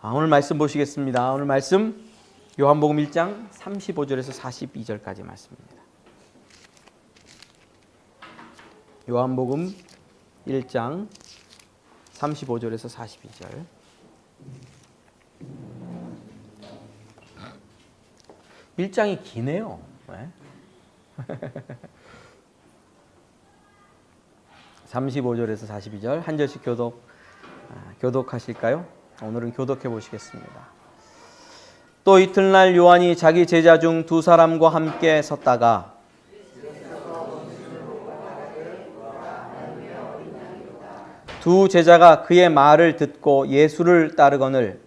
오늘 말씀 보시겠습니다. 오늘 말씀 요한복음 1장 35절에서 42절까지 말씀입니다. 요한복음 1장 35절에서 42절. 일장이 기네요. 네? 35절에서 42절 한 절씩 교독하실까요? 오늘은 교독해 보시겠습니다. 또 이튿날 요한이 자기 제자 중 두 사람과 함께 섰다가 두 제자가 그의 말을 듣고 예수를 따르거늘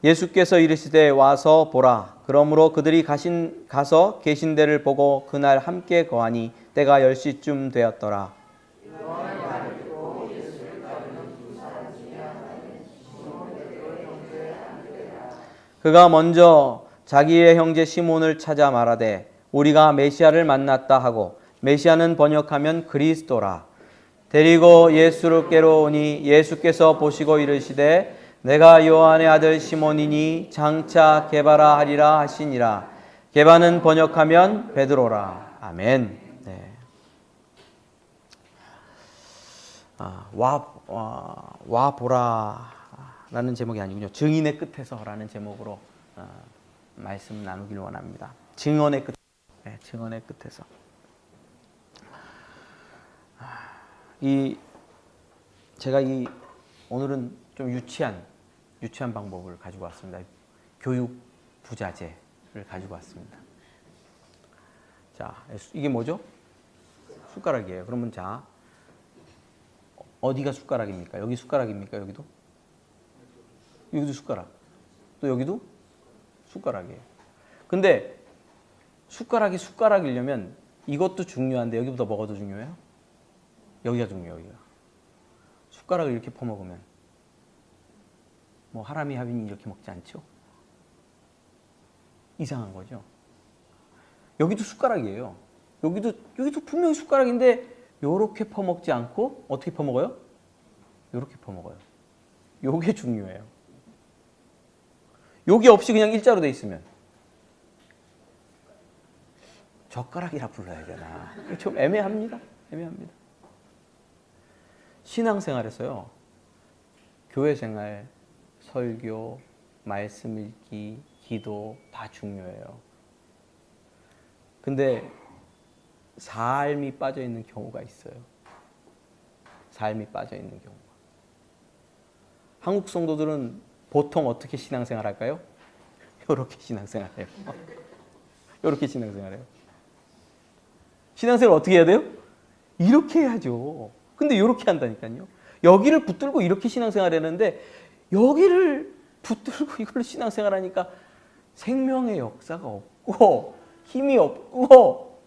예수께서 이르시되 와서 보라. 그러므로 그들이 가서 계신 데를 보고 그날 함께 거하니 때가 10시쯤 되었더라. 그가 먼저 자기의 형제 시몬을 찾아 말하되 우리가 메시아를 만났다 하고, 메시아는 번역하면 그리스도라. 데리고 예수께로 오니 예수께서 보시고 이르시되 내가 요한의 아들 시몬이니 장차 게바라 하리라 하시니라. 게바는 번역하면 베드로라. 아멘. 네. 와 보라라는 제목이 아니군요. 증인의 끝에서라는 제목으로 말씀 나누길 원합니다. 증언의 끝. 네, 증언의 끝에서. 제가 오늘은 좀 유치한 방법을 가지고 왔습니다. 교육 부자재를 가지고 왔습니다. 자, 이게 뭐죠? 숟가락이에요. 그러면 자, 어디가 숟가락입니까? 여기 숟가락입니까? 여기도 숟가락. 또 여기도 숟가락이에요. 근데 숟가락이 숟가락이려면 이것도 중요한데 여기보다 뭐가 더 중요해요? 여기가 중요해요. 여기가. 숟가락을 이렇게 퍼먹으면 뭐 하람이 하빈이 이렇게 먹지 않죠? 이상한 거죠. 여기도 숟가락이에요. 여기도 분명히 숟가락인데 요렇게 퍼먹지 않고 어떻게 퍼먹어요? 요렇게 퍼먹어요. 요게 중요해요. 요게 없이 그냥 일자로 돼 있으면 젓가락이라 불러야 되나? 좀 애매합니다. 신앙생활에서요, 교회생활, 설교, 말씀 읽기, 기도 다 중요해요. 근데 삶이 빠져 있는 경우가 있어요. 삶이 빠져 있는 경우가. 한국 성도들은 보통 어떻게 신앙생활 할까요? 이렇게 신앙생활해요. 이렇게 신앙생활해요. 신앙생활 어떻게 해야 돼요? 이렇게 해야죠. 근데 이렇게 한다니까요. 여기를 붙들고 이렇게 신앙생활 하는데 여기를 붙들고 이걸로 신앙생활 하니까 생명의 역사가 없고 힘이 없고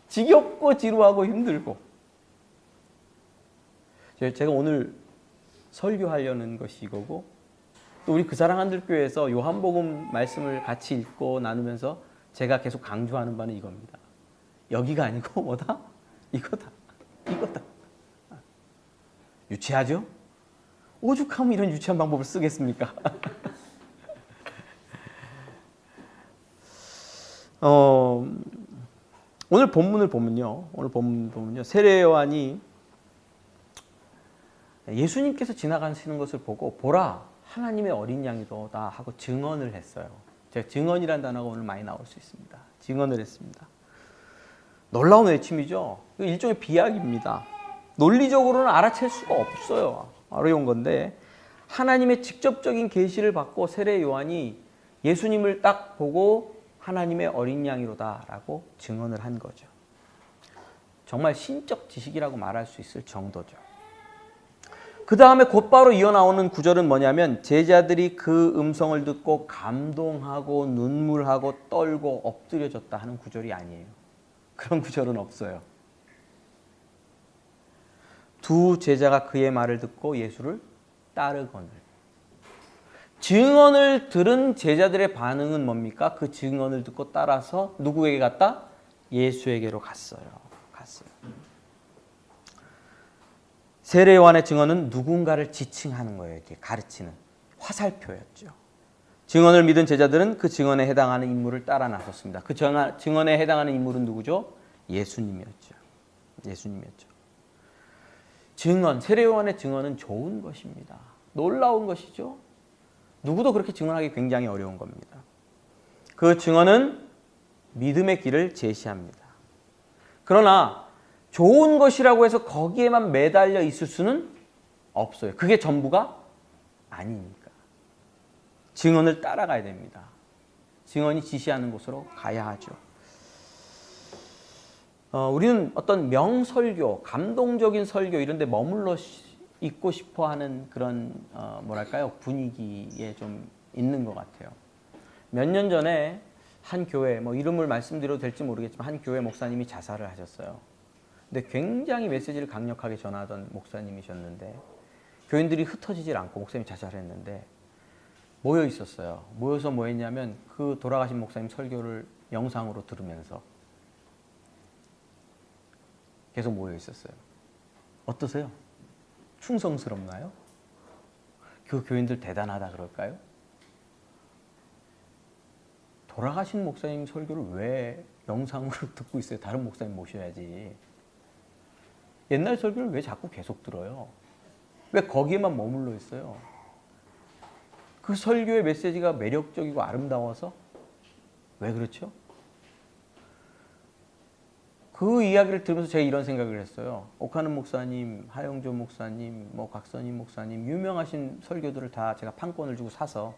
지겹고 지루하고 힘들고. 제가 오늘 설교하려는 것이 이거고, 또 우리 그사랑한들교회에서 요한복음 말씀을 같이 읽고 나누면서 제가 계속 강조하는 바는 이겁니다. 여기가 아니고 뭐다? 이거다. 유치하죠? 오죽하면 이런 유치한 방법을 쓰겠습니까? 오늘 본문을 보면요. 세례 요한이 예수님께서 지나가시는 것을 보고 보라, 하나님의 어린 양이로다 하고 증언을 했어요. 제가 증언이라는 단어가 오늘 많이 나올 수 있습니다. 증언을 했습니다. 놀라운 외침이죠. 일종의 비약입니다. 논리적으로는 알아챌 수가 없어요. 어려운 건데 하나님의 직접적인 계시를 받고 세례 요한이 예수님을 딱 보고 하나님의 어린 양이로다라고 증언을 한 거죠. 정말 신적 지식이라고 말할 수 있을 정도죠. 그 다음에 곧바로 이어나오는 구절은 뭐냐면 제자들이 그 음성을 듣고 감동하고 눈물하고 떨고 엎드려졌다 하는 구절이 아니에요. 그런 구절은 없어요. 두 제자가 그의 말을 듣고 예수를 따르거늘. 증언을 들은 제자들의 반응은 뭡니까? 그 증언을 듣고 따라서 누구에게 갔다? 예수에게로 갔어요. 세례 요한의 증언은 누군가를 지칭하는 거예요. 이렇게 가르치는 화살표였죠. 증언을 믿은 제자들은 그 증언에 해당하는 인물을 따라 나섰습니다. 그 증언에 해당하는 인물은 누구죠? 예수님이었죠. 증언, 세례 요한의 증언은 좋은 것입니다. 놀라운 것이죠. 누구도 그렇게 증언하기 굉장히 어려운 겁니다. 그 증언은 믿음의 길을 제시합니다. 그러나 좋은 것이라고 해서 거기에만 매달려 있을 수는 없어요. 그게 전부가 아니니까. 증언을 따라가야 됩니다. 증언이 지시하는 곳으로 가야 하죠. 우리는 어떤 명설교, 감동적인 설교 이런 데 머물러 있고 싶어하는 그런 분위기에 좀 있는 것 같아요. 몇 년 전에 한 교회, 이름을 말씀드려도 될지 모르겠지만 한 교회 목사님이 자살을 하셨어요. 근데 굉장히 메시지를 강력하게 전하던 목사님이셨는데 교인들이 흩어지질 않고 목사님이 자살했는데 모여 있었어요. 모여서 뭐 했냐면 그 돌아가신 목사님 설교를 영상으로 들으면서 계속 모여 있었어요. 어떠세요? 충성스럽나요? 그 교인들 대단하다 그럴까요? 돌아가신 목사님 설교를 왜 영상으로 듣고 있어요? 다른 목사님 모셔야지. 옛날 설교를 왜 자꾸 계속 들어요? 왜 거기에만 머물러 있어요? 그 설교의 메시지가 매력적이고 아름다워서? 왜 그렇죠? 그 이야기를 들으면서 제가 이런 생각을 했어요. 옥하는 목사님, 하영조 목사님, 각선임 목사님 유명하신 설교들을 다 제가 판권을 주고 사서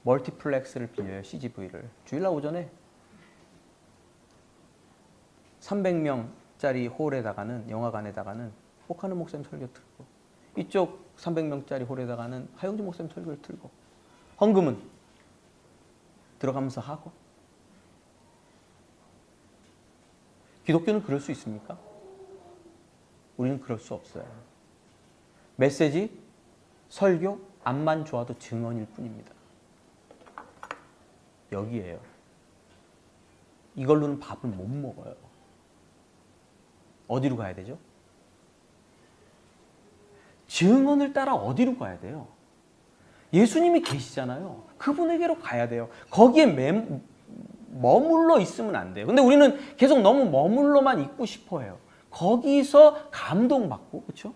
멀티플렉스를 빌려요. CGV를. 주일날 오전에 300명짜리 홀에다가는 영화관에다가는 옥하는 목사님 설교 틀고 이쪽 300명짜리 홀에다가는 하영조 목사님 설교를 틀고 헌금은 들어가면서 하고 기독교는 그럴 수 있습니까? 우리는 그럴 수 없어요. 메시지, 설교, 앞만 좋아도 증언일 뿐입니다. 여기에요. 이걸로는 밥을 못 먹어요. 어디로 가야 되죠? 증언을 따라 어디로 가야 돼요? 예수님이 계시잖아요. 그분에게로 가야 돼요. 거기에 머물러 있으면 안 돼요. 근데 우리는 계속 너무 머물러만 있고 싶어 해요. 거기서 감동받고, 그렇죠?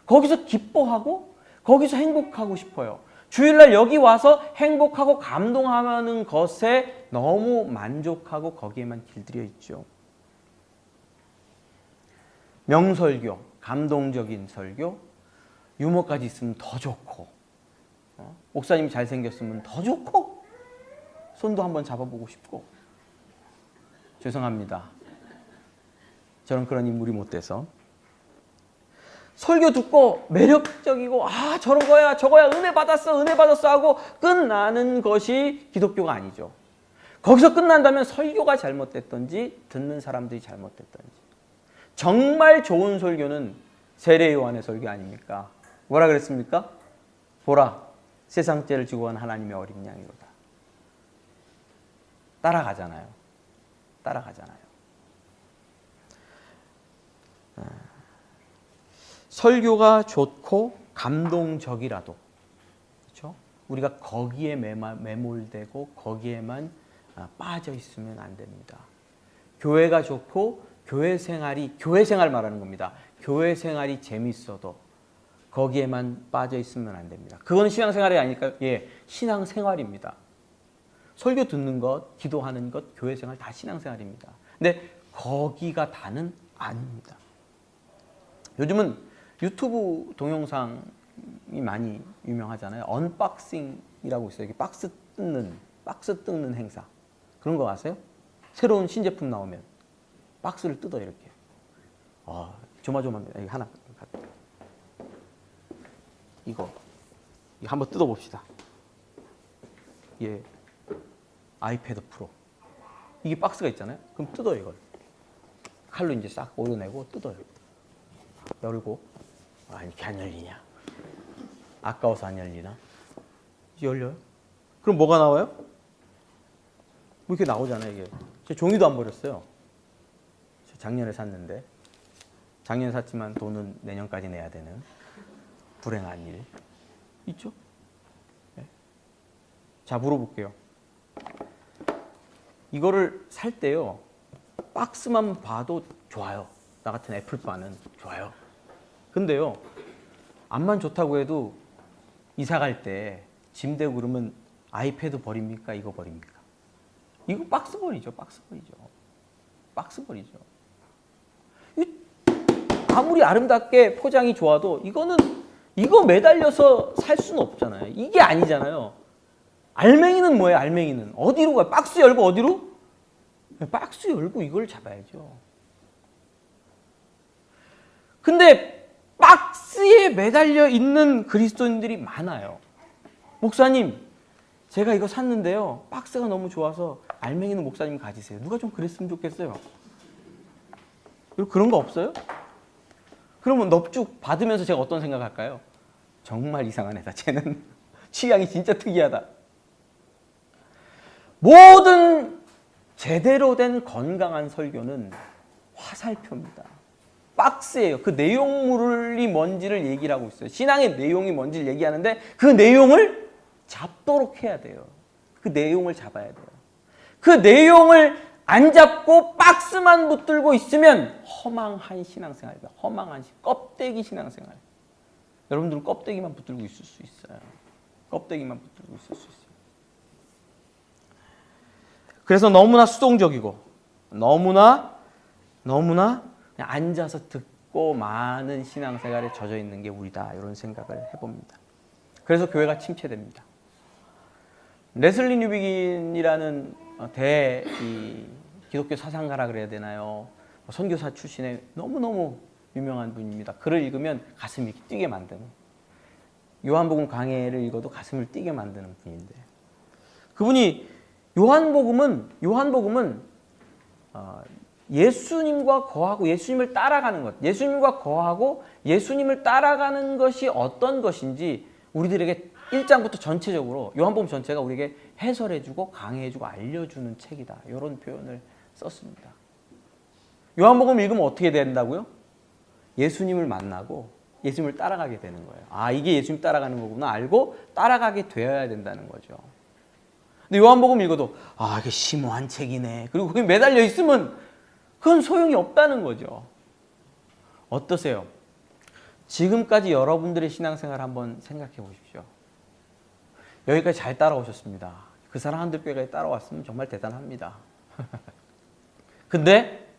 거기서 기뻐하고, 거기서 행복하고 싶어요. 주일날 여기 와서 행복하고 감동하는 것에 너무 만족하고 거기에만 길들여 있죠. 명설교, 감동적인 설교, 유머까지 있으면 더 좋고, 목사님이 잘생겼으면 더 좋고, 손도 한번 잡아보고 싶고. 죄송합니다. 저는 그런 인물이 못 돼서. 설교 듣고 매력적이고 저런 거야 저거야 은혜 받았어 하고 끝나는 것이 기독교가 아니죠. 거기서 끝난다면 설교가 잘못됐던지 듣는 사람들이 잘못됐던지. 정말 좋은 설교는 세례 요한의 설교 아닙니까? 뭐라 그랬습니까? 보라 세상 죄를 지고 간 하나님의 어린 양이로다. 따라가잖아요. 설교가 좋고 감동적이라도, 그렇죠? 우리가 거기에 매몰되고 거기에만 빠져 있으면 안 됩니다. 교회가 좋고 교회 생활 말하는 겁니다. 교회 생활이 재밌어도 거기에만 빠져 있으면 안 됩니다. 그건 신앙생활이 아니니까 신앙생활입니다. 설교 듣는 것, 기도하는 것, 교회 생활 다 신앙생활입니다. 근데 거기가 다는 아닙니다. 요즘은 유튜브 동영상이 많이 유명하잖아요. 언박싱이라고 있어요. 이게 박스 뜯는 행사. 그런 거 아세요? 새로운 신제품 나오면 박스를 뜯어 이렇게. 조마조마합니다. 하나. 이거 한번 뜯어봅시다. 아이패드 프로. 이게 박스가 있잖아요. 그럼 뜯어요, 이걸. 칼로 이제 싹 오려내고 뜯어요. 열고. 이렇게 안 열리냐? 아까워서 안 열리나? 열려요? 그럼 뭐가 나와요? 뭐 이렇게 나오잖아요, 이게. 제 종이도 안 버렸어요. 작년에 샀는데. 작년에 샀지만 돈은 내년까지 내야 되는 불행한 일. 있죠? 네. 자, 물어볼게요. 이거를 살 때요, 박스만 봐도 좋아요. 나 같은 애플바는 좋아요. 근데요, 앞만 좋다고 해도 이사 갈 때 짐 대고 그러면 아이패드 버립니까? 이거 버립니까? 이거 박스 버리죠. 박스 버리죠. 박스 버리죠. 아무리 아름답게 포장이 좋아도 이거 매달려서 살 수는 없잖아요. 이게 아니잖아요. 알맹이는 뭐예요? 알맹이는 어디로 가요? 박스 열고 어디로? 박스 열고 이걸 잡아야죠. 근데 박스에 매달려 있는 그리스도인들이 많아요. 목사님, 제가 이거 샀는데요, 박스가 너무 좋아서 알맹이는 목사님 가지세요. 누가 좀 그랬으면 좋겠어요. 그런 거 없어요? 그러면 넙죽 받으면서 제가 어떤 생각할까요? 정말 이상한 애다. 쟤는 취향이 진짜 특이하다. 모든 제대로 된 건강한 설교는 화살표입니다. 박스예요. 그 내용물이 뭔지를 얘기를 하고 있어요. 신앙의 내용이 뭔지를 얘기하는데 그 내용을 잡도록 해야 돼요. 그 내용을 잡아야 돼요. 그 내용을 안 잡고 박스만 붙들고 있으면 허망한 신앙생활이다. 허망한 껍데기 신앙생활. 여러분들은 껍데기만 붙들고 있을 수 있어요. 껍데기만 붙들고 있을 수 있어요. 그래서 너무나 수동적이고 너무나 그냥 앉아서 듣고 많은 신앙생활에 젖어 있는 게 우리다. 이런 생각을 해봅니다. 그래서 교회가 침체됩니다. 레슬리 뉴비긴이라는 기독교 사상가라 그래야 되나요? 선교사 출신의 너무너무 유명한 분입니다. 글을 읽으면 가슴이 뛰게 만드는, 요한복음 강해를 읽어도 가슴을 뛰게 만드는 분인데, 그분이 요한복음은 예수님과 거하고 예수님을 따라가는 것, 예수님과 거하고 예수님을 따라가는 것이 어떤 것인지 우리들에게 1장부터 전체적으로 요한복음 전체가 우리에게 해설해주고 강해해주고 알려주는 책이다. 이런 표현을 썼습니다. 요한복음 읽으면 어떻게 된다고요? 예수님을 만나고 예수님을 따라가게 되는 거예요. 아, 이게 예수님 따라가는 거구나 알고 따라가게 되어야 된다는 거죠. 근데 요한복음 읽어도 아, 이게 심오한 책이네. 그리고 거기 매달려 있으면 그건 소용이 없다는 거죠. 어떠세요? 지금까지 여러분들의 신앙생활 한번 생각해 보십시오. 여기까지 잘 따라오셨습니다. 그 사랑하는 교회에 따라왔으면 정말 대단합니다. 근데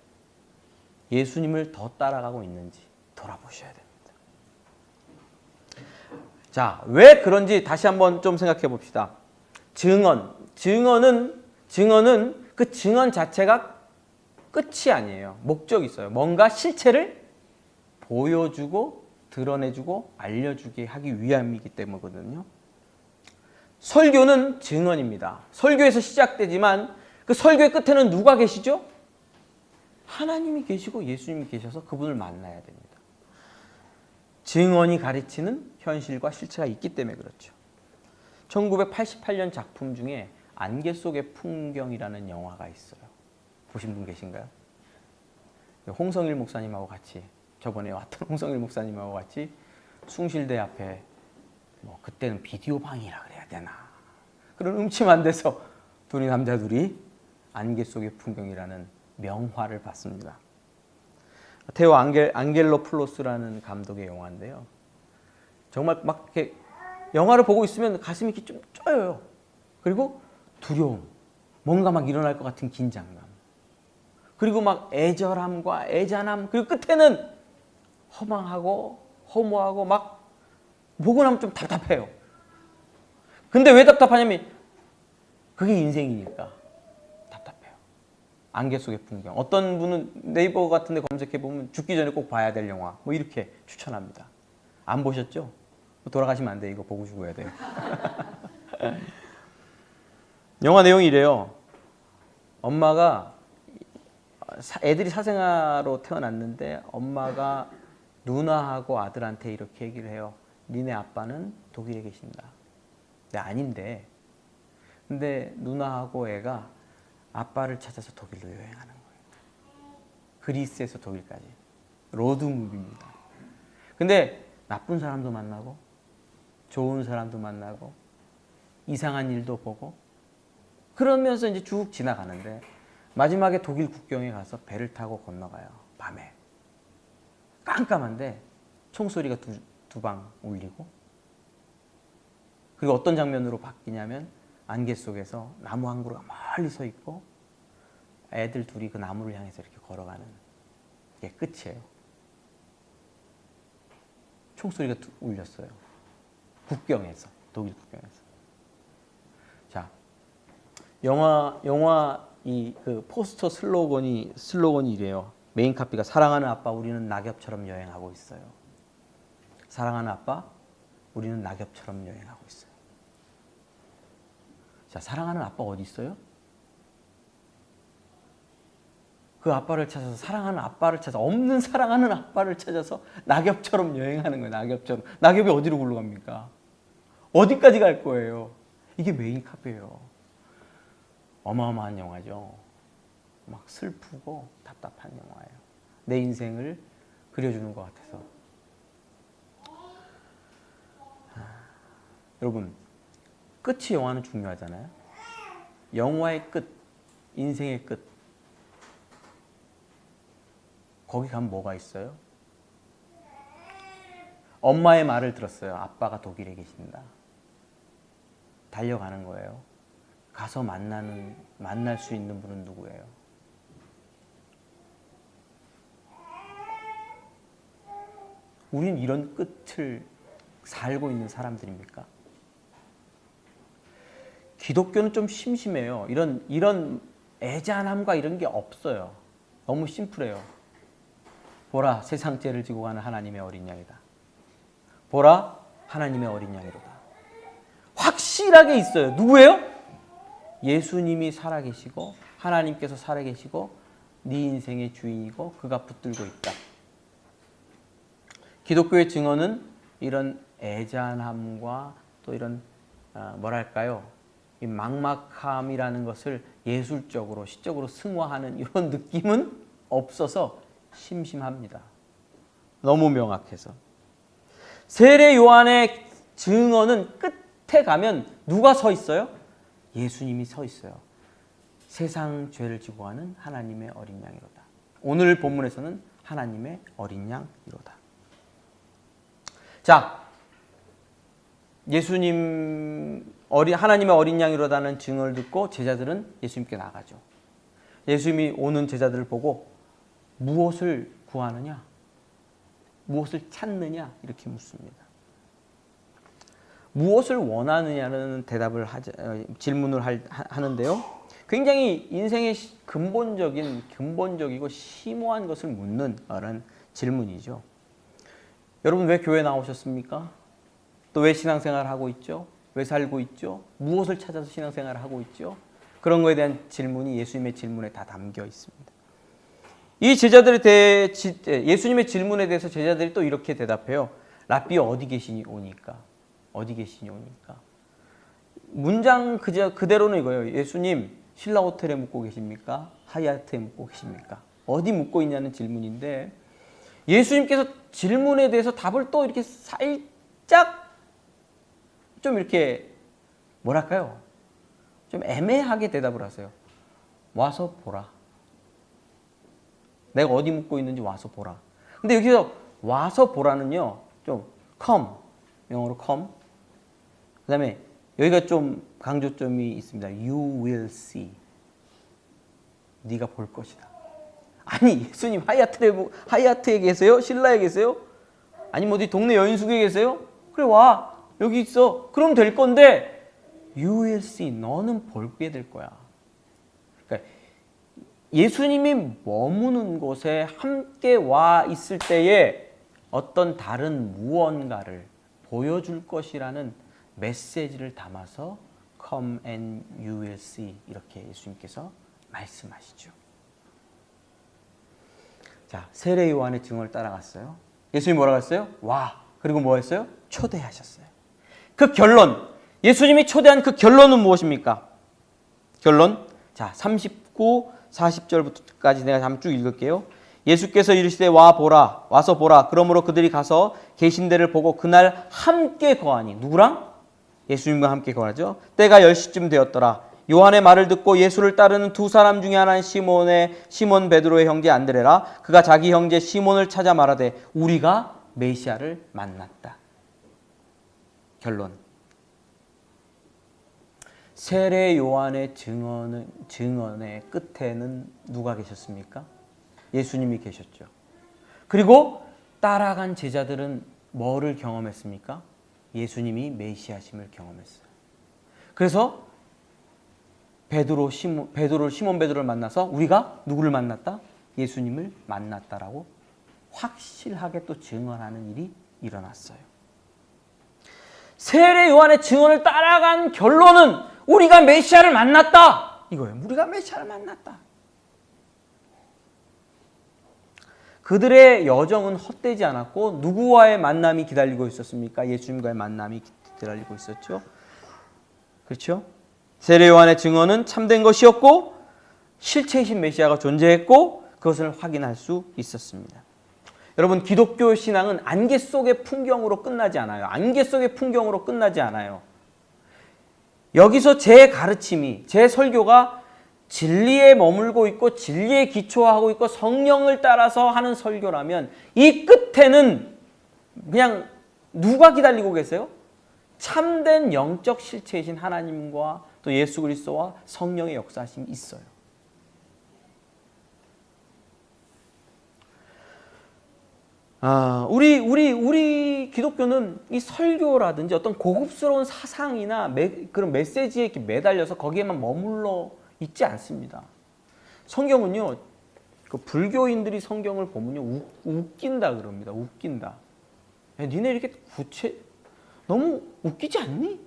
예수님을 더 따라가고 있는지 돌아보셔야 됩니다. 자, 왜 그런지 다시 한번 좀 생각해 봅시다. 증언은 그 증언 자체가 끝이 아니에요. 목적이 있어요. 뭔가 실체를 보여주고 드러내주고 알려주게 하기 위함이기 때문이거든요. 설교는 증언입니다. 설교에서 시작되지만 그 설교의 끝에는 누가 계시죠? 하나님이 계시고 예수님이 계셔서 그분을 만나야 됩니다. 증언이 가르치는 현실과 실체가 있기 때문에 그렇죠. 1988년 작품 중에 안개 속의 풍경이라는 영화가 있어요. 보신 분 계신가요? 홍성일 목사님하고 같이, 저번에 왔던 홍성일 목사님하고 같이 숭실대 앞에 그때는 비디오 방이라 그래야 되나, 그런 음침한 데서 남자 둘이 안개 속의 풍경이라는 명화를 봤습니다. 테오 안겔로플로스라는 감독의 영화인데요. 정말 막 이렇게 영화를 보고 있으면 가슴이 이렇게 좀 쪄요. 그리고 두려움, 뭔가 막 일어날 것 같은 긴장감, 그리고 막 애절함과 애잔함, 그리고 끝에는 허망하고 허무하고 막 보고 나면 좀 답답해요. 근데 왜 답답하냐면 그게 인생이니까 답답해요. 안개 속의 풍경. 어떤 분은 네이버 같은 데 검색해보면 죽기 전에 꼭 봐야 될 영화 뭐 이렇게 추천합니다. 안 보셨죠? 돌아가시면 안 돼요. 이거 보고 죽어야 돼요. 영화 내용이 이래요. 엄마가, 애들이 사생아로 태어났는데 엄마가 누나하고 아들한테 이렇게 얘기를 해요. 니네 아빠는 독일에 계신다. 근데 아닌데. 근데 누나하고 애가 아빠를 찾아서 독일로 여행하는 거예요. 그리스에서 독일까지. 로드무비입니다. 근데 나쁜 사람도 만나고 좋은 사람도 만나고 이상한 일도 보고 그러면서 이제 쭉 지나가는데 마지막에 독일 국경에 가서 배를 타고 건너가요. 밤에. 깜깜한데 총소리가 두 방 울리고 그리고 어떤 장면으로 바뀌냐면 안개 속에서 나무 한 그루가 멀리 서 있고 애들 둘이 그 나무를 향해서 이렇게 걸어가는 게 끝이에요. 총소리가 울렸어요. 국경에서, 독일 국경에서. 자, 영화 이 그 포스터 슬로건이 이래요. 메인 카피가 사랑하는 아빠, 우리는 낙엽처럼 여행하고 있어요. 사랑하는 아빠, 우리는 낙엽처럼 여행하고 있어요. 자, 사랑하는 아빠 어디 있어요? 그 아빠를 찾아서 사랑하는 아빠를 찾아서 없는 사랑하는 아빠를 찾아서 낙엽처럼 여행하는 거예요. 낙엽처럼. 낙엽이 어디로 굴러갑니까? 어디까지 갈 거예요? 이게 메인 카페예요. 어마어마한 영화죠. 막 슬프고 답답한 영화예요. 내 인생을 그려주는 것 같아서. 여러분, 끝이 영화는 중요하잖아요. 영화의 끝, 인생의 끝. 거기 가면 뭐가 있어요? 엄마의 말을 들었어요. 아빠가 독일에 계신다. 달려가는 거예요. 가서 만날 수 있는 분은 누구예요? 우린 이런 끝을 살고 있는 사람들입니까? 기독교는 좀 심심해요. 이런 애잔함과 이런 게 없어요. 너무 심플해요. 보라, 세상 죄를 지고 가는 하나님의 어린 양이다. 보라, 하나님의 어린 양이로다. 확실하게 있어요. 누구예요? 예수님이 살아계시고 하나님께서 살아계시고 네 인생의 주인이고 그가 붙들고 있다. 기독교의 증언은 이런 애잔함과 또 이런 뭐랄까요? 이 막막함이라는 것을 예술적으로 시적으로 승화하는 이런 느낌은 없어서 심심합니다. 너무 명확해서. 세례 요한의 증언은 끝에 가면 누가 서 있어요? 예수님이 서 있어요. 세상 죄를 지고 가는 하나님의 어린 양이로다. 오늘 본문에서는 하나님의 어린 양이로다. 자, 하나님의 어린 양이로다는 증언을 듣고 제자들은 예수님께 나가죠. 예수님이 오는 제자들을 보고 무엇을 구하느냐? 무엇을 찾느냐? 이렇게 묻습니다. 무엇을 원하느냐는 질문을 하는데요. 굉장히 인생의 근본적이고 심오한 것을 묻는 그런 질문이죠. 여러분 왜 교회 나오셨습니까? 또 왜 신앙생활을 하고 있죠? 왜 살고 있죠? 무엇을 찾아서 신앙생활을 하고 있죠? 그런 거에 대한 질문이 예수님의 질문에 다 담겨 있습니다. 이 예수님의 질문에 대해서 제자들이 또 이렇게 대답해요. 랍비 어디 계시니 오니까? 어디 계시니 오니까? 문장 그대로는 이거예요. 예수님 신라 호텔에 묵고 계십니까? 하얏트에 묵고 계십니까? 어디 묵고 있냐는 질문인데 예수님께서 질문에 대해서 답을 또 이렇게 살짝 좀 이렇게 뭐랄까요? 좀 애매하게 대답을 하세요. 와서 보라. 내가 어디 묵고 있는지 와서 보라. 근데 여기서 와서 보라는요. 좀 come, 영어로 come. 그 다음에 여기가 좀 강조점이 있습니다. You will see. 네가 볼 것이다. 아니 예수님 하얏트에 계세요? 신라에 계세요? 아니면 어디 동네 여인숙에 계세요? 그래 와. 여기 있어. 그럼 될 건데 You will see. 너는 보게 될 거야. 그러니까 예수님이 머무는 곳에 함께 와 있을 때에 어떤 다른 무언가를 보여줄 것이라는 메시지를 담아서 Come and you will see 이렇게 예수님께서 말씀하시죠. 자, 세례 요한의 증언을 따라갔어요. 예수님이 뭐라고 했어요? 와. 그리고 뭐 했어요? 초대하셨어요. 그 결론. 예수님이 초대한 그 결론은 무엇입니까? 결론. 자, 39, 40절부터까지 내가 한번 쭉 읽을게요. 예수께서 이르시되 와서 보라. 그러므로 그들이 가서 계신 데를 보고 그날 함께 거하니. 누구랑? 예수님과 함께 거하죠. 때가 10시쯤 되었더라. 요한의 말을 듣고 예수를 따르는 두 사람 중에 하나는 시몬 베드로의 형제 안드레라. 그가 자기 형제 시몬을 찾아 말하되 우리가 메시아를 만났다. 결론. 세례 요한의 증언의 끝에는 누가 계셨습니까? 예수님이 계셨죠. 그리고 따라간 제자들은 뭐를 경험했습니까? 예수님이 메시아심을 경험했어요. 그래서 시몬 베드로를 만나서 우리가 누구를 만났다? 예수님을 만났다라고 확실하게 또 증언하는 일이 일어났어요. 세례 요한의 증언을 따라간 결론은 우리가 메시아를 만났다. 이거예요. 우리가 메시아를 만났다. 그들의 여정은 헛되지 않았고 누구와의 만남이 기다리고 있었습니까? 예수님과의 만남이 기다리고 있었죠. 그렇죠? 세례 요한의 증언은 참된 것이었고 실체이신 메시아가 존재했고 그것을 확인할 수 있었습니다. 여러분, 기독교 신앙은 안개 속의 풍경으로 끝나지 않아요. 안개 속의 풍경으로 끝나지 않아요. 여기서 제 가르침이, 제 설교가 진리에 머물고 있고 진리에 기초하고 있고 성령을 따라서 하는 설교라면 이 끝에는 그냥 누가 기다리고 계세요? 참된 영적 실체이신 하나님과 또 예수 그리스도와 성령의 역사심이 있어요. 우리 기독교는 이 설교라든지 어떤 고급스러운 사상이나 그런 메시지에 이렇게 매달려서 거기에만 머물러 있지 않습니다. 성경은요, 그 불교인들이 성경을 보면요, 웃긴다 그럽니다. 웃긴다. 야, 니네 이렇게 너무 웃기지 않니?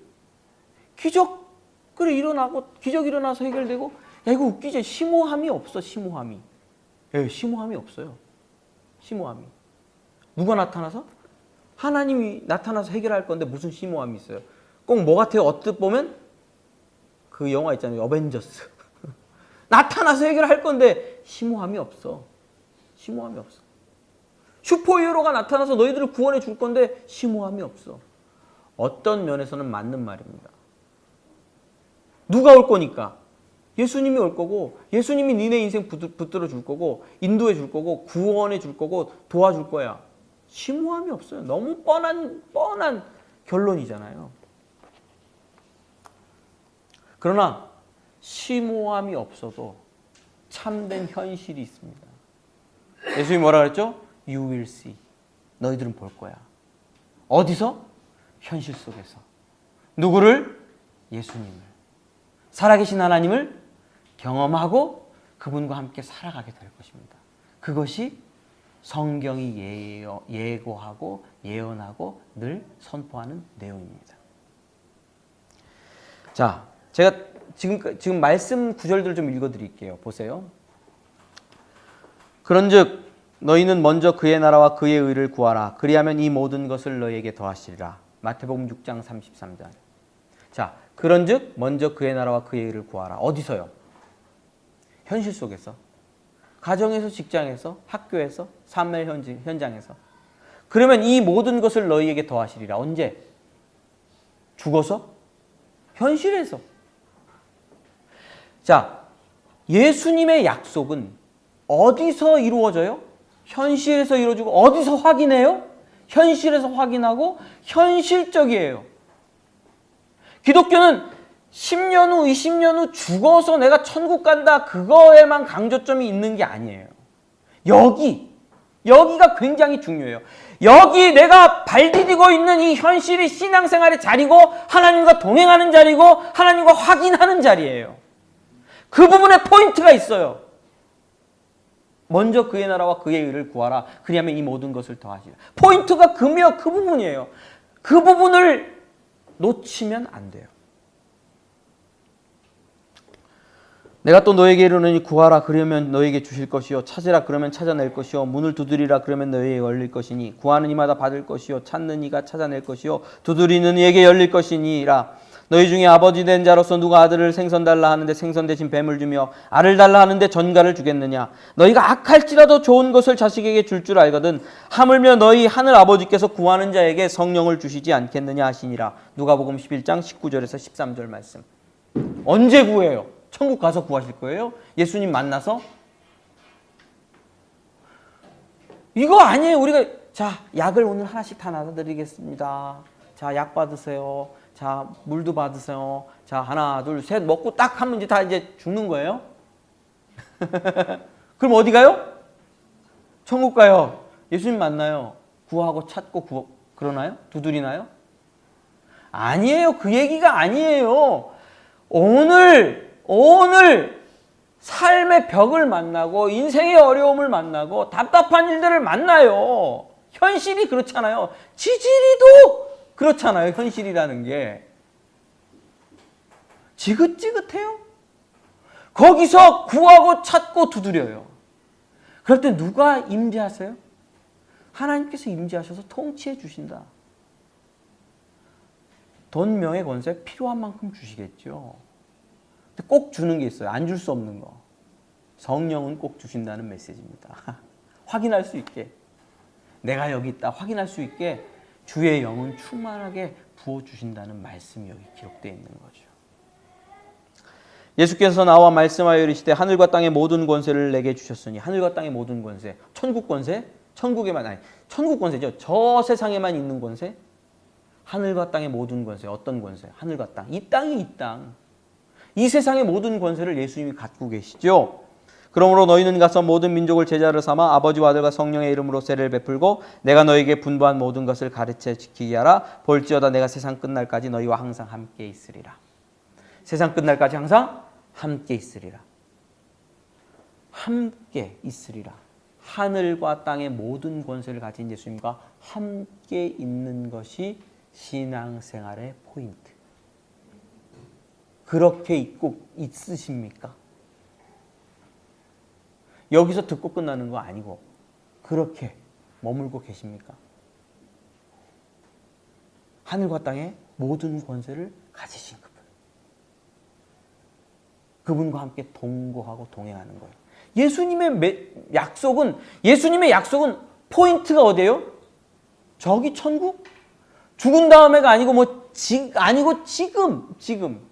기적이 일어나서 해결되고, 야, 이거 웃기지? 심오함이 없어, 심오함이. 예, 심오함이 없어요. 심오함이. 누가 나타나서? 하나님이 나타나서 해결할 건데 무슨 심오함이 있어요? 꼭 뭐 같아요? 어떻게 보면 그 영화 있잖아요. 어벤져스. 나타나서 해결할 건데 심오함이 없어. 심오함이 없어. 슈퍼히어로가 나타나서 너희들을 구원해 줄 건데 심오함이 없어. 어떤 면에서는 맞는 말입니다. 누가 올 거니까? 예수님이 올 거고, 예수님이 니네 인생 붙들어 줄 거고, 인도해 줄 거고, 구원해 줄 거고, 도와줄 거야. 심오함이 없어요. 너무 뻔한 결론이잖아요. 그러나 심오함이 없어도 참된 현실이 있습니다. 예수님이 뭐라 그랬죠? You will see. 너희들은 볼 거야. 어디서? 현실 속에서. 누구를? 예수님을. 살아계신 하나님을 경험하고 그분과 함께 살아가게 될 것입니다. 그것이 성경이 예고하고 예언하고 늘 선포하는 내용입니다. 자, 제가 지금 말씀 구절들 좀 읽어드릴게요. 보세요. 그런즉 너희는 먼저 그의 나라와 그의 의를 구하라. 그리하면 이 모든 것을 너희에게 더하시리라. 마태복음 6장 33절. 자, 그런즉 먼저 그의 나라와 그의 의를 구하라. 어디서요? 현실 속에서. 가정에서, 직장에서, 학교에서, 삶의 현장에서. 그러면 이 모든 것을 너희에게 더하시리라. 언제? 죽어서? 현실에서. 자, 예수님의 약속은 어디서 이루어져요? 현실에서 이루어지고 어디서 확인해요? 현실에서 확인하고 현실적이에요. 기독교는 10년 후, 20년 후 죽어서 내가 천국 간다 그거에만 강조점이 있는 게 아니에요. 여기가 굉장히 중요해요. 여기 내가 발디디고 있는 이 현실이 신앙생활의 자리고 하나님과 동행하는 자리고 하나님과 확인하는 자리예요. 그 부분에 포인트가 있어요. 먼저 그의 나라와 그의 의를 구하라. 그리하면 이 모든 것을 더하시라. 포인트가 그 부분이에요. 그 부분을 놓치면 안 돼요. 내가 또 너에게 이르노니 구하라 그러면 너에게 주실 것이요 찾으라 그러면 찾아낼 것이요 문을 두드리라 그러면 너에게 열릴 것이니 구하는 이마다 받을 것이요 찾는 이가 찾아낼 것이요 두드리는 이에게 열릴 것이니라. 너희 중에 아버지 된 자로서 누가 아들을 생선 달라 하는데 생선 대신 뱀을 주며 알을 달라 하는데 전갈을 주겠느냐? 너희가 악할지라도 좋은 것을 자식에게 줄 줄 알거든 하물며 너희 하늘 아버지께서 구하는 자에게 성령을 주시지 않겠느냐 하시니라. 누가복음 11장 19절에서 13절 말씀. 언제 구해요? 천국 가서 구하실 거예요? 예수님 만나서? 이거 아니에요. 우리가 자, 약을 오늘 하나씩 다 나눠드리겠습니다. 자, 약 받으세요. 자, 물도 받으세요. 자, 하나, 둘, 셋 먹고 딱 하면 이제 다 이제 죽는 거예요? 그럼 어디 가요? 천국 가요. 예수님 만나요. 구하고 찾고 그러나요? 두드리나요? 아니에요. 그 얘기가 아니에요. 오늘 삶의 벽을 만나고 인생의 어려움을 만나고 답답한 일들을 만나요. 현실이 그렇잖아요. 지지리도 그렇잖아요. 현실이라는 게. 지긋지긋해요. 거기서 구하고 찾고 두드려요. 그럴 때 누가 임재하세요? 하나님께서 임재하셔서 통치해 주신다. 돈, 명예, 권세 필요한 만큼 주시겠죠. 근데 꼭 주는 게 있어요. 안 줄 수 없는 거. 성령은 꼭 주신다는 메시지입니다. 확인할 수 있게. 내가 여기 있다 확인할 수 있게 주의 영은 충만하게 부어주신다는 말씀이 여기 기록되어 있는 거죠. 예수께서 나와 말씀하여 이르시되 하늘과 땅의 모든 권세를 내게 주셨으니 하늘과 땅의 모든 권세, 천국 권세? 천국에만 아니 천국 권세죠. 저 세상에만 있는 권세? 하늘과 땅의 모든 권세. 어떤 권세? 하늘과 땅. 이 땅이 이 땅. 이 세상의 모든 권세를 예수님이 갖고 계시죠. 그러므로 너희는 가서 모든 민족을 제자를 삼아 아버지와 아들과 성령의 이름으로 세례를 베풀고 내가 너희에게 분부한 모든 것을 가르쳐 지키게 하라. 볼지어다 내가 세상 끝날까지 너희와 항상 함께 있으리라. 세상 끝날까지 항상 함께 있으리라. 함께 있으리라. 하늘과 땅의 모든 권세를 가진 예수님과 함께 있는 것이 신앙생활의 포인트. 그렇게 있고 있으십니까? 여기서 듣고 끝나는 거 아니고 그렇게 머물고 계십니까? 하늘과 땅의 모든 권세를 가지신 그분. 그분과 함께 동거하고 동행하는 거예요. 예수님의 약속은 포인트가 어디예요? 저기 천국? 죽은 다음에가 아니고 지금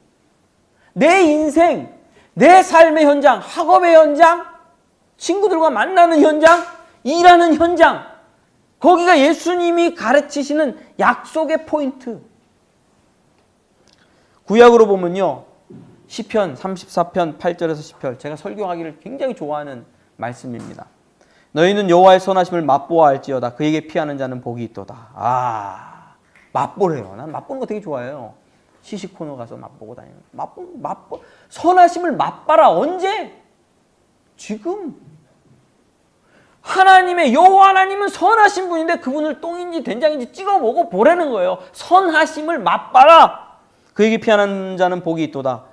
내 인생, 내 삶의 현장, 학업의 현장, 친구들과 만나는 현장, 일하는 현장, 거기가 예수님이 가르치시는 약속의 포인트. 구약으로 보면요, 시편 34편 8절에서 10절, 제가 설교하기를 굉장히 좋아하는 말씀입니다. 너희는 여호와의 선하심을 맛보아 알지어다. 그에게 피하는 자는 복이 있도다. 맛보래요. 난 맛보는 거 되게 좋아해요. 시식 코너 가서 맛보고 다니는. 선하심을 맛봐라. 언제? 지금. 여호와 하나님은 선하신 분인데 그분을 똥인지 된장인지 찍어 먹어 보라는 거예요. 선하심을 맛봐라. 그에게 피하는 자는 복이 있도다.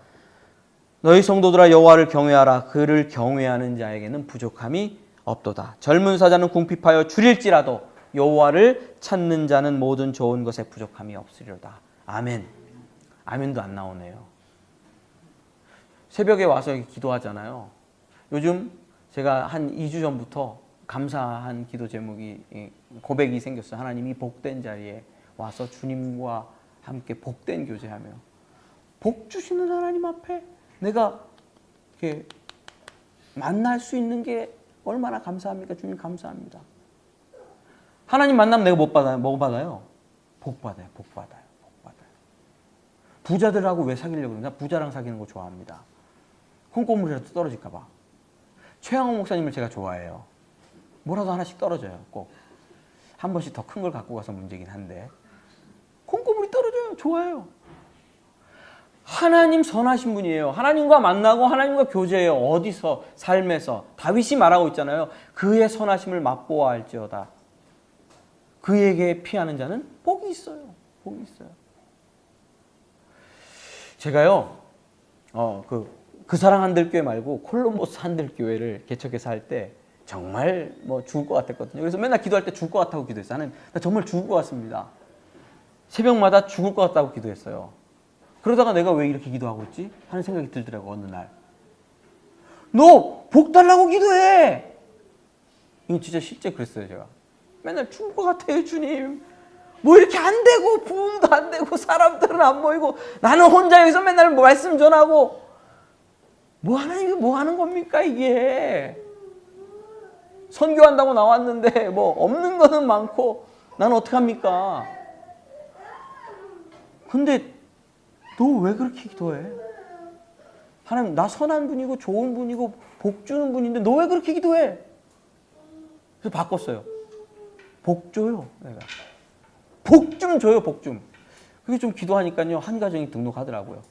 너희 성도들아 여호와를 경외하라. 그를 경외하는 자에게는 부족함이 없도다. 젊은 사자는 궁핍하여 줄일지라도 여호와를 찾는 자는 모든 좋은 것에 부족함이 없으리로다. 아멘. 아멘도 안 나오네요. 새벽에 와서 기도하잖아요. 요즘 제가 한 2주 전부터 감사한 기도 제목이 고백이 생겼어요. 하나님이 복된 자리에 와서 주님과 함께 복된 교제하며 복 주시는 하나님 앞에 내가 이렇게 만날 수 있는 게 얼마나 감사합니까? 주님 감사합니다. 하나님 만나면 내가 못 받아요? 뭐 받아요? 복 받아요. 복 받아요. 복 받아요. 부자들하고 왜 사귀려고 그러나? 부자랑 사귀는 거 좋아합니다. 콩고물이라도 떨어질까 봐. 최양호 목사님을 제가 좋아해요. 뭐라도 하나씩 떨어져요. 꼭. 한 번씩 더 큰 걸 갖고 가서 문제긴 한데. 콩고물이 떨어져요. 좋아요. 하나님 선하신 분이에요. 하나님과 만나고 하나님과 교제해요. 어디서? 삶에서. 다윗이 말하고 있잖아요. 그의 선하심을 맛보아 알지어다. 그에게 피하는 자는 복이 있어요. 복이 있어요. 제가요, 그 사랑 한들교회 말고 콜롬보스 한들교회를 개척해서 할 때 정말 죽을 것 같았거든요. 그래서 맨날 기도할 때 죽을 것 같다고 기도했어요. 나 정말 죽을 것 같습니다. 새벽마다 죽을 것 같다고 기도했어요. 그러다가 내가 왜 이렇게 기도하고 있지? 하는 생각이 들더라고, 어느 날. 너 복 달라고 기도해! 이거 진짜 실제 그랬어요, 제가. 맨날 죽은 것 같아요, 주님. 뭐 이렇게 안 되고, 부흥도 안 되고, 사람들은 안 모이고, 나는 혼자 여기서 맨날 말씀 전하고, 뭐 하나님이 뭐 하는 겁니까, 이게? 선교한다고 나왔는데, 뭐, 없는 거는 많고, 나는 어떡합니까? 근데, 너 왜 그렇게 기도해? 하나님, 나 선한 분이고, 좋은 분이고, 복 주는 분인데, 너 왜 그렇게 기도해? 그래서 바꿨어요. 복 줘요, 내가. 복 좀 줘요, 복 좀. 그게 좀 기도하니까요, 한 가정이 등록하더라고요.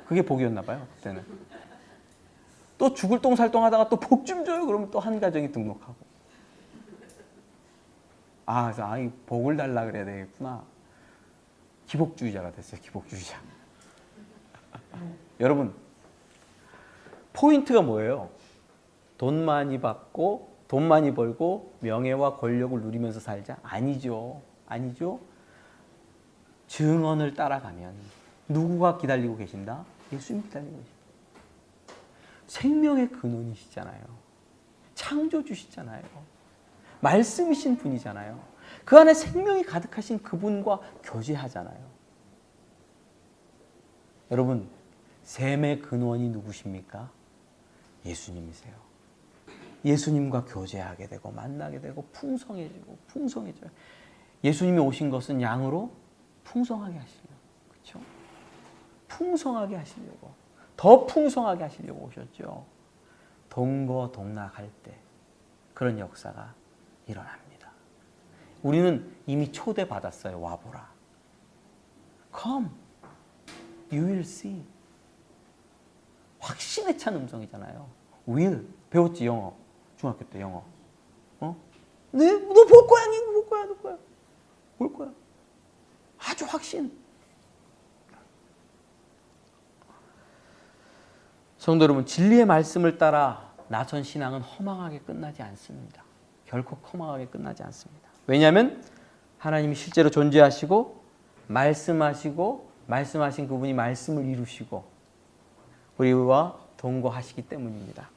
그게 복이었나 봐요, 그때는. 또 죽을 똥살똥 하다가 또 복 좀 줘요, 그러면 또 한 가정이 등록하고. 그래서 이 복을 달라 그래야 되겠구나. 기복주의자가 됐어요, 기복주의자. 여러분, 포인트가 뭐예요? 돈 많이 받고, 돈 많이 벌고, 명예와 권력을 누리면서 살자? 아니죠. 아니죠. 증언을 따라가면 누구가 기다리고 계신다? 예수님 기다리고 계십니다. 생명의 근원이시잖아요. 창조주시잖아요. 말씀이신 분이잖아요. 그 안에 생명이 가득하신 그분과 교제하잖아요. 여러분, 샘의 근원이 누구십니까? 예수님이세요. 예수님과 교제하게 되고 만나게 되고 풍성해지고 풍성해져요. 예수님이 오신 것은 양으로 풍성하게 하시려고. 그렇죠? 풍성하게 하시려고. 더 풍성하게 하시려고 오셨죠. 동거동락할 때 그런 역사가 일어납니다. 우리는 이미 초대받았어요. 와보라. Come. You will see. 확신에 찬 음성이잖아요. will. 배웠지, 영어. 중학교 때 영어. 네? 너 볼 거야? 아니, 볼 거야? 볼 거야? 볼 거야? 아주 확신. 성도 여러분, 진리의 말씀을 따라 나선 신앙은 허망하게 끝나지 않습니다. 결코 허망하게 끝나지 않습니다. 왜냐하면 하나님이 실제로 존재하시고 말씀하시고 말씀하신 그분이 말씀을 이루시고 우리와 동거하시기 때문입니다.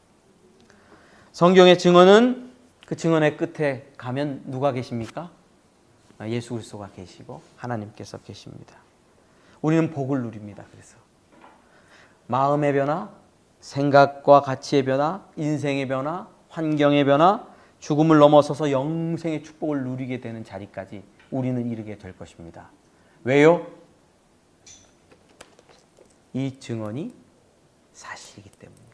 성경의 증언은 그 증언의 끝에 가면 누가 계십니까? 예수 그리스도가 계시고 하나님께서 계십니다. 우리는 복을 누립니다. 그래서 마음의 변화, 생각과 가치의 변화, 인생의 변화, 환경의 변화, 죽음을 넘어서서 영생의 축복을 누리게 되는 자리까지 우리는 이르게 될 것입니다. 왜요? 이 증언이 사실이기 때문이고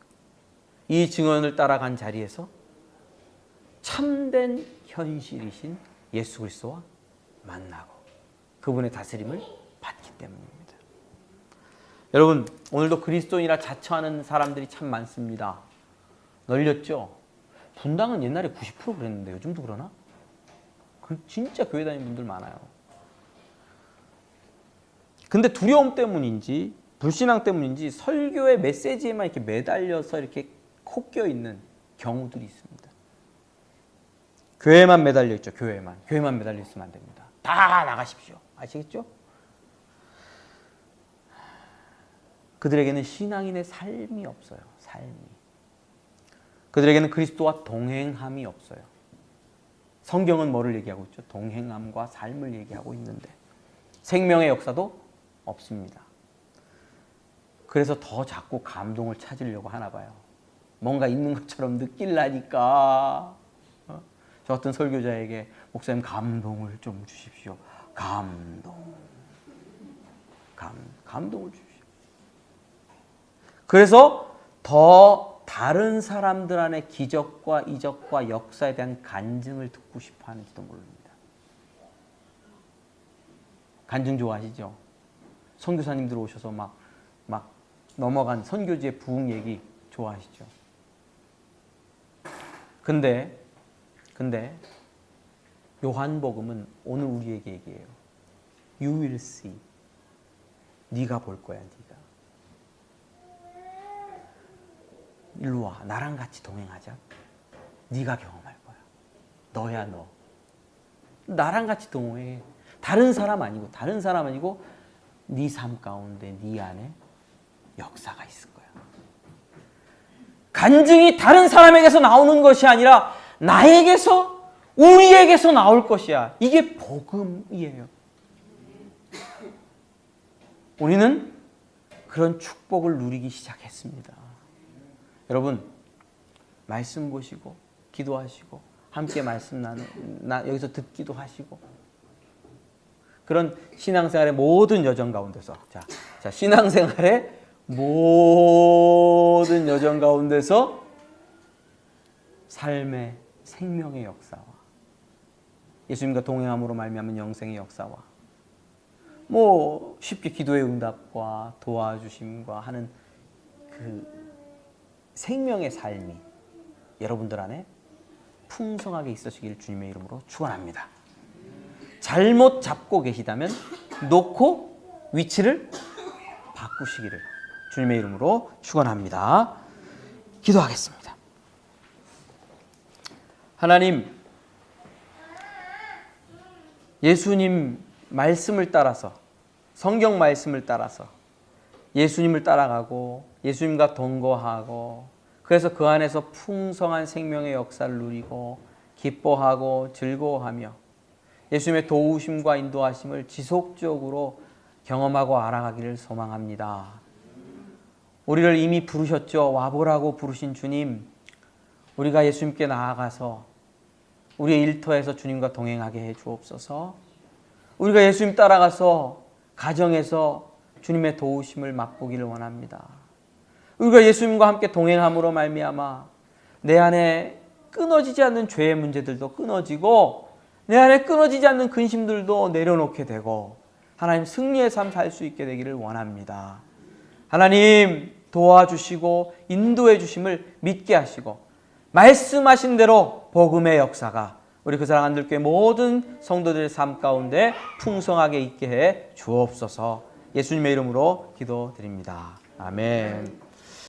이 증언을 따라간 자리에서 참된 현실이신 예수 그리스도와 만나고 그분의 다스림을 받기 때문입니다. 여러분, 오늘도 그리스도인이라 자처하는 사람들이 참 많습니다. 널렸죠? 분당은 옛날에 90% 그랬는데 요즘도 그러나? 진짜 교회 다니는 분들 많아요. 근데 두려움 때문인지 불신앙 때문인지 설교의 메시지에만 이렇게 매달려서 이렇게 콕껴 있는 경우들이 있습니다. 교회만 매달려 있죠. 교회만 매달려 있으면 안 됩니다. 다 나가십시오. 아시겠죠? 그들에게는 신앙인의 삶이 없어요. 삶이. 그들에게는 그리스도와 동행함이 없어요. 성경은 뭐를 얘기하고 있죠? 동행함과 삶을 얘기하고 있는데 생명의 역사도 없습니다. 그래서 더 자꾸 감동을 찾으려고 하나 봐요. 뭔가 있는 것처럼 느끼려니까. 저 어떤 설교자에게 목사님 감동을 좀 주십시오. 감동을 주십시오. 그래서 더 다른 사람들 안에 기적과 이적과 역사에 대한 간증을 듣고 싶어 하는지도 모릅니다. 간증 좋아하시죠? 선교사님들 오셔서 막 넘어간 선교지의 부흥 얘기 좋아하시죠? 근데 요한복음은 오늘 우리에게 얘기해요. You will see. 네가 볼 거야, 네가. 일로 와. 나랑 같이 동행하자. 네가 경험할 거야. 너야 너. 나랑 같이 동행해. 다른 사람 아니고 네 삶 가운데 네 안에 역사가 있을 거야. 간증이 다른 사람에게서 나오는 것이 아니라 나에게서, 우리에게서 나올 것이야. 이게 복음이에요. 우리는 그런 축복을 누리기 시작했습니다. 여러분, 말씀 보시고 기도하시고 함께 말씀 여기서 듣기도 하시고, 그런 신앙생활의 모든 여정 가운데서 자 신앙생활의 모든 여정 가운데서 삶의 생명의 역사와 예수님과 동행함으로 말미암은 영생의 역사와 쉽게 기도의 응답과 도와주심과 하는 그 생명의 삶이 여러분들 안에 풍성하게 있으시길 주님의 이름으로 축원합니다. 잘못 잡고 계시다면 놓고 위치를 바꾸시기를 주님의 이름으로 축원합니다. 기도하겠습니다. 하나님, 예수님 말씀을 따라서, 성경 말씀을 따라서 예수님을 따라가고 예수님과 동거하고, 그래서 그 안에서 풍성한 생명의 역사를 누리고 기뻐하고 즐거워하며 예수님의 도우심과 인도하심을 지속적으로 경험하고 알아가기를 소망합니다. 우리를 이미 부르셨죠. 와보라고 부르신 주님, 우리가 예수님께 나아가서 우리의 일터에서 주님과 동행하게 해 주옵소서. 우리가 예수님 따라가서 가정에서 주님의 도우심을 맛보기를 원합니다. 우리가 예수님과 함께 동행함으로 말미암아 내 안에 끊어지지 않는 죄의 문제들도 끊어지고 내 안에 끊어지지 않는 근심들도 내려놓게 되고 하나님 승리의 삶 살 수 있게 되기를 원합니다. 하나님 도와주시고 인도해 주심을 믿게 하시고 말씀하신 대로 복음의 역사가 우리 그 사랑 한들교회 모든 성도들의 삶 가운데 풍성하게 있게 해 주옵소서. 예수님의 이름으로 기도드립니다. 아멘.